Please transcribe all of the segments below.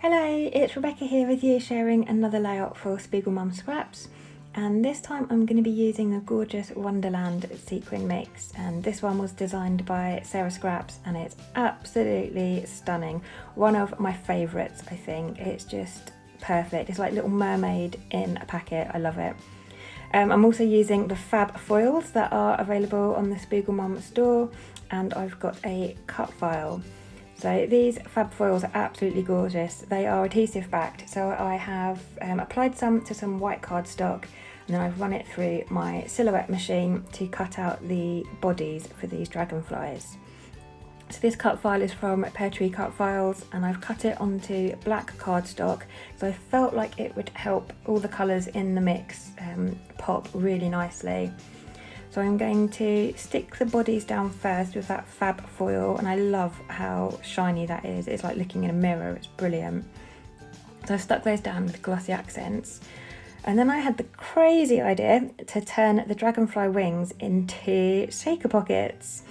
Hello, it's Rebecca here with you, sharing another layout for SpiegelMom scraps, and this time I'm going to be using the gorgeous Wonderland sequin mix, and this one was designed by Sarah Scraps and it's absolutely stunning. One of my favourites, I think. It's just perfect. It's like Little Mermaid in a packet. I love it. I'm also using the Fab Foils that are available on the SpiegelMom store, and I've got a cut file. So these Fab Foils are absolutely gorgeous. They are adhesive backed, so I have applied some to some white cardstock, and then I've run it through my silhouette machine to cut out the bodies for these dragonflies. So this cut file is from Pear Tree Cut Files, and I've cut it onto black cardstock, so I felt like it would help all the colours in the mix pop really nicely. So I'm going to stick the bodies down first with that Fab Foil, and I love how shiny that is. It's like looking in a mirror, it's brilliant. So I've stuck those down with glossy accents. And then I had the crazy idea to turn the dragonfly wings into shaker pockets.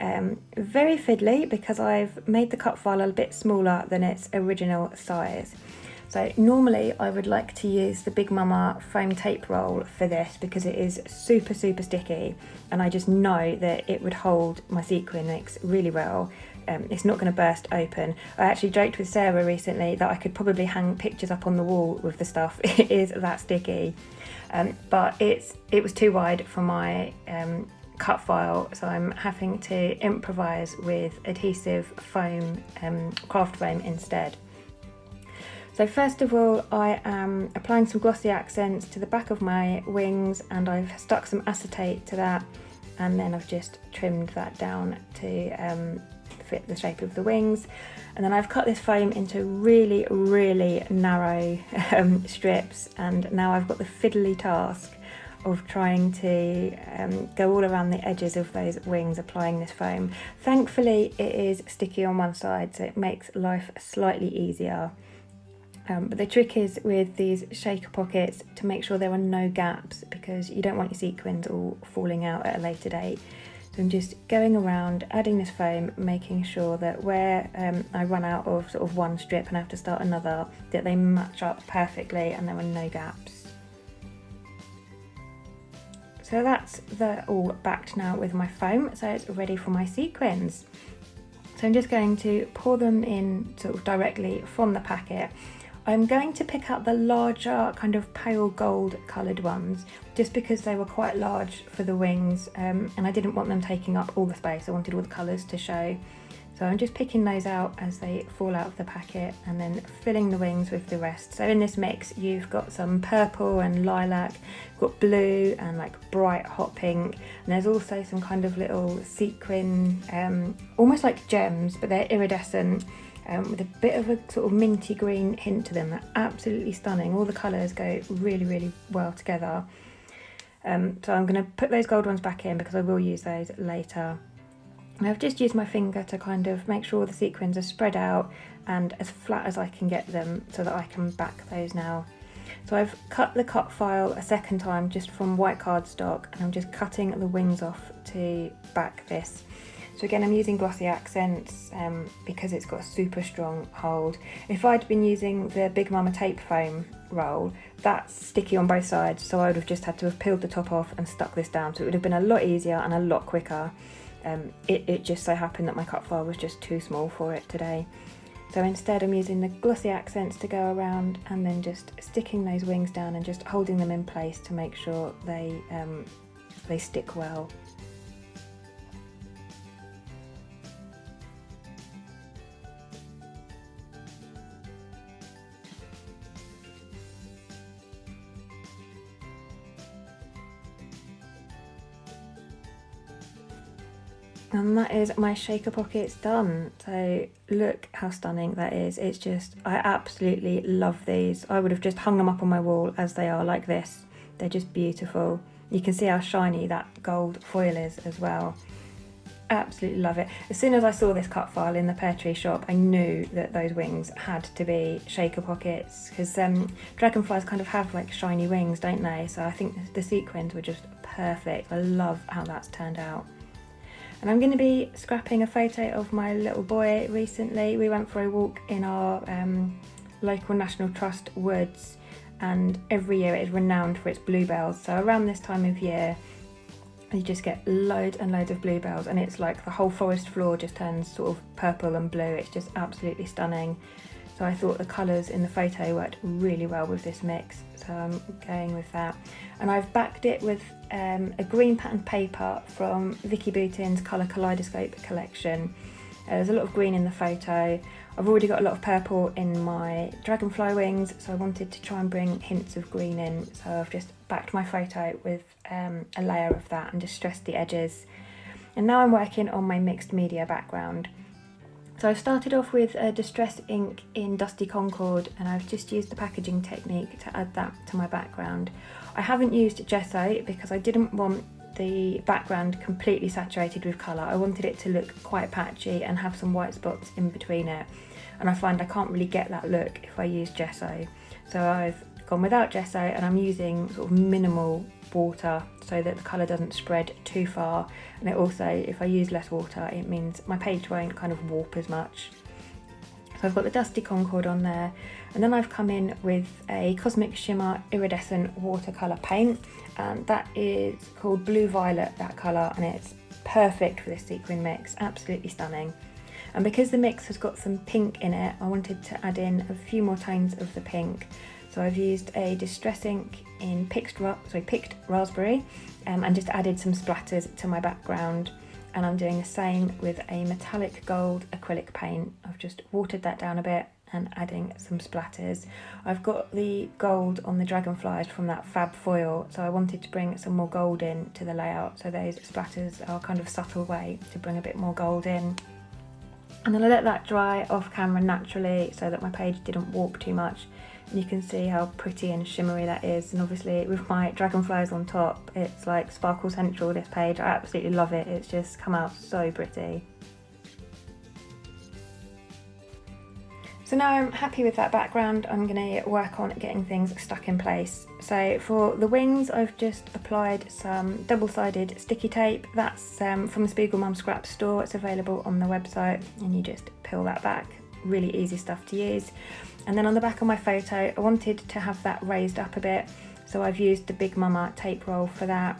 Very fiddly because I've made the cut file a bit smaller than its original size. So normally I would like to use the Big Mama foam tape roll for this because it is super sticky, and I just know that it would hold my sequin mix really well. It's not going to burst open. I actually joked with Sarah recently that I could probably hang pictures up on the wall with the stuff. It is that sticky, but it was too wide for my cut file, so I'm having to improvise with adhesive foam, craft foam instead. So first of all, I am applying some glossy accents to the back of my wings, and I've stuck some acetate to that, and then I've just trimmed that down to fit the shape of the wings. And then I've cut this foam into really narrow strips, and now I've got the fiddly task of trying to go all around the edges of those wings applying this foam. Thankfully it is sticky on one side, so it makes life slightly easier. But the trick is with these shaker pockets to make sure there are no gaps, because you don't want your sequins all falling out at a later date. So I'm just going around adding this foam, making sure that where I run out of sort of one strip and have to start another, that they match up perfectly and there are no gaps. So that's all backed now with my foam, so it's ready for my sequins. So I'm just going to pour them in sort of directly from the packet. I'm going to pick out the larger kind of pale gold coloured ones just because they were quite large for the wings, and I didn't want them taking up all the space. I wanted all the colours to show. So I'm just picking those out as they fall out of the packet and then filling the wings with the rest. So in this mix you've got some purple and lilac, got blue and like bright hot pink, and there's also some kind of little sequin, almost like gems, but they're iridescent, with a bit of a sort of minty green hint to them. They're absolutely stunning. All the colours go really well together. So I'm going to put those gold ones back in because I will use those later. And I've just used my finger to kind of make sure the sequins are spread out and as flat as I can get them so that I can back those now. So I've cut the cut file a second time just from white cardstock, and I'm just cutting the wings off to back this. So again, I'm using glossy accents because it's got a super strong hold. If I'd been using the Big Mama tape foam roll, that's sticky on both sides, so I would have just had to have peeled the top off and stuck this down, so it would have been a lot easier and a lot quicker. It just so happened that my cut file was just too small for it today. So instead I'm using the glossy accents to go around and then just sticking those wings down and just holding them in place to make sure they stick well. And that is my shaker pockets done. So look how stunning that is. It's just, I absolutely love these. I would have just hung them up on my wall as they are like this. They're just beautiful. You can see how shiny that gold foil is as well. Absolutely love it. As soon as I saw this cut file in the Pear Tree shop, I knew that those wings had to be shaker pockets, because dragonflies kind of have like shiny wings, don't they? So I think the sequins were just perfect. I love how that's turned out. And I'm going to be scrapping a photo of my little boy recently. We went for a walk in our local National Trust woods, and every year it is renowned for its bluebells. So around this time of year you just get loads and loads of bluebells, and it's like the whole forest floor just turns sort of purple and blue. It's just absolutely stunning. So I thought the colours in the photo worked really well with this mix, so I'm going with that. And I've backed it with a green patterned paper from Vicky Boutin's Colour Kaleidoscope collection. There's a lot of green in the photo. I've already got a lot of purple in my dragonfly wings, so I wanted to try and bring hints of green in. So I've just backed my photo with a layer of that and distressed the edges. And now I'm working on my mixed media background. So I've started off with a distress ink in Dusty Concord, and I've just used the packaging technique to add that to my background. I haven't used gesso because I didn't want the background completely saturated with colour. I wanted it to look quite patchy and have some white spots in between it, and I find I can't really get that look if I use gesso. So I've gone without gesso, and I'm using sort of minimal water so that the colour doesn't spread too far, and it also, if I use less water, it means my page won't kind of warp as much. So I've got the Dusty Concord on there, and then I've come in with a Cosmic Shimmer Iridescent watercolour paint, and that is called Blue Violet, that colour, and it's perfect for this sequin mix, absolutely stunning. And because the mix has got some pink in it, I wanted to add in a few more tones of the pink. So I've used a distress ink in picked raspberry, and just added some splatters to my background. And I'm doing the same with a metallic gold acrylic paint. I've just watered that down a bit and adding some splatters. I've got the gold on the dragonflies from that Fab Foil, so I wanted to bring some more gold in to the layout. So those splatters are kind of a subtle way to bring a bit more gold in. And then I let that dry off camera naturally so that my page didn't warp too much. And you can see how pretty and shimmery that is. And obviously with my dragonflies on top, it's like Sparkle Central, this page. I absolutely love it. It's just come out so pretty. So now I'm happy with that background, I'm going to work on getting things stuck in place. So for the wings, I've just applied some double-sided sticky tape. That's from the SpiegelMom Scrap store. It's available on the website, and you just peel that back. Really easy stuff to use. And then on the back of my photo, I wanted to have that raised up a bit, so I've used the Big Mama tape roll for that.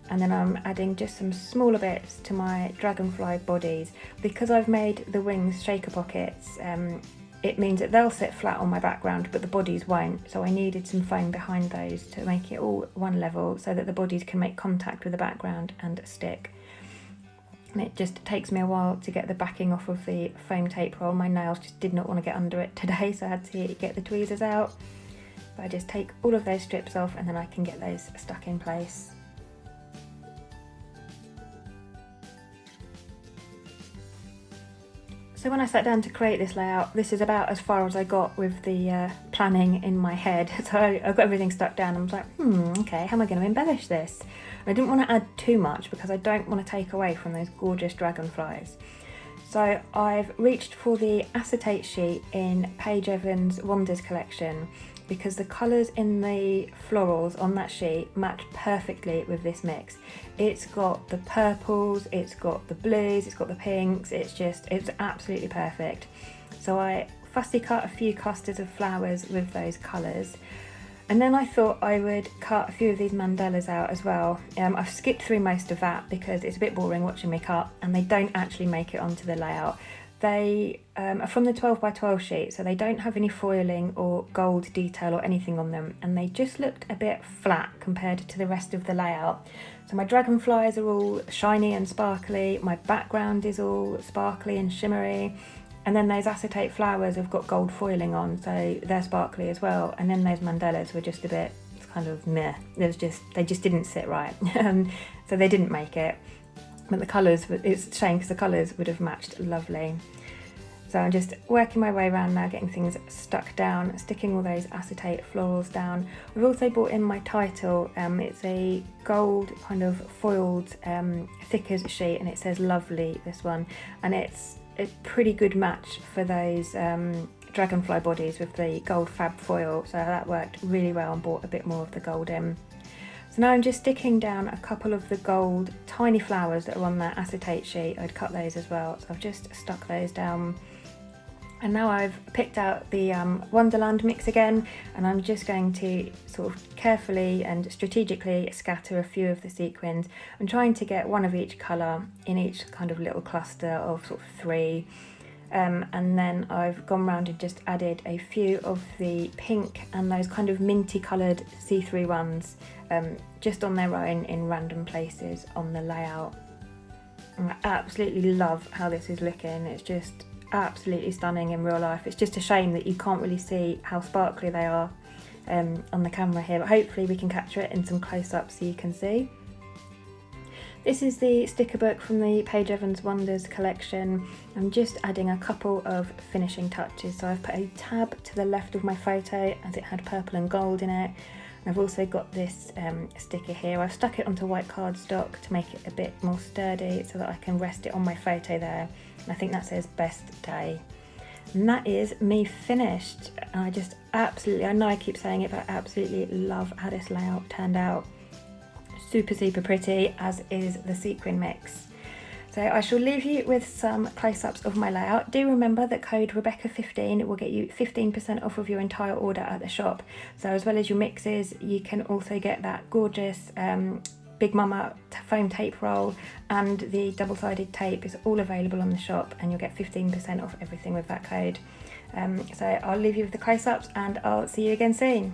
And then I'm adding just some smaller bits to my dragonfly bodies. Because I've made the wings shaker pockets, it means that they'll sit flat on my background, but the bodies won't. So I needed some foam behind those to make it all one level so that the bodies can make contact with the background and stick. And it just takes me a while to get the backing off of the foam tape roll. My nails just did not want to get under it today, so I had to get the tweezers out. But I just take all of those strips off, and then I can get those stuck in place. So when I sat down to create this layout, this is about as far as I got with the planning in my head. So I've got everything stuck down. I was like, okay, how am I going to embellish this? And I didn't want to add too much because I don't want to take away from those gorgeous dragonflies. So I've reached for the acetate sheet in Paige Evans' Wonders collection, because the colours in the florals on that sheet match perfectly with this mix. It's got the purples, it's got the blues, it's got the pinks, it's absolutely perfect. So I fussy cut a few clusters of flowers with those colours. And then I thought I would cut a few of these mandalas out as well. I've skipped through most of that because it's a bit boring watching me cut, and they don't actually make it onto the layout. They are from the 12x12 sheet, so they don't have any foiling or gold detail or anything on them, and they just looked a bit flat compared to the rest of the layout. So my dragonflies are all shiny and sparkly, my background is all sparkly and shimmery, and then those acetate flowers have got gold foiling on, so they're sparkly as well. And then those mandalas were just a bit kind of meh. They just didn't sit right, so they didn't make it. But the colours, it's a shame because the colours would have matched lovely. So I'm just working my way around now, getting things stuck down, sticking all those acetate florals down. We've also brought in my title. It's a gold kind of foiled thickers sheet, and it says lovely, this one. And it's a pretty good match for those dragonfly bodies with the gold Fab Foil. So that worked really well, and brought a bit more of the gold in. So now I'm just sticking down a couple of the gold tiny flowers that are on that acetate sheet. I'd cut those as well, so I've just stuck those down. And now I've picked out the Wonderland mix again, and I'm just going to sort of carefully and strategically scatter a few of the sequins. I'm trying to get one of each colour in each kind of little cluster of sort of 3. And then I've gone round and just added a few of the pink and those kind of minty coloured see-through ones just on their own in random places on the layout. And I absolutely love how this is looking. It's just absolutely stunning in real life. It's just a shame that you can't really see how sparkly they are on the camera here, but hopefully we can capture it in some close-ups so you can see. This is the sticker book from the Paige Evans Wonders collection. I'm just adding a couple of finishing touches. So I've put a tab to the left of my photo as it had purple and gold in it. I've also got this sticker here. I've stuck it onto white cardstock to make it a bit more sturdy so that I can rest it on my photo there. And I think that says best day. And that is me finished. And I just absolutely, I know I keep saying it, but I absolutely love how this layout turned out. Super, super pretty, as is the sequin mix. So I shall leave you with some close-ups of my layout. Do remember that code Rebecca15 will get you 15% off of your entire order at the shop. So as well as your mixes, you can also get that gorgeous Big Mama foam tape roll, and the double-sided tape is all available on the shop, and you'll get 15% off everything with that code. So I'll leave you with the close-ups, and I'll see you again soon.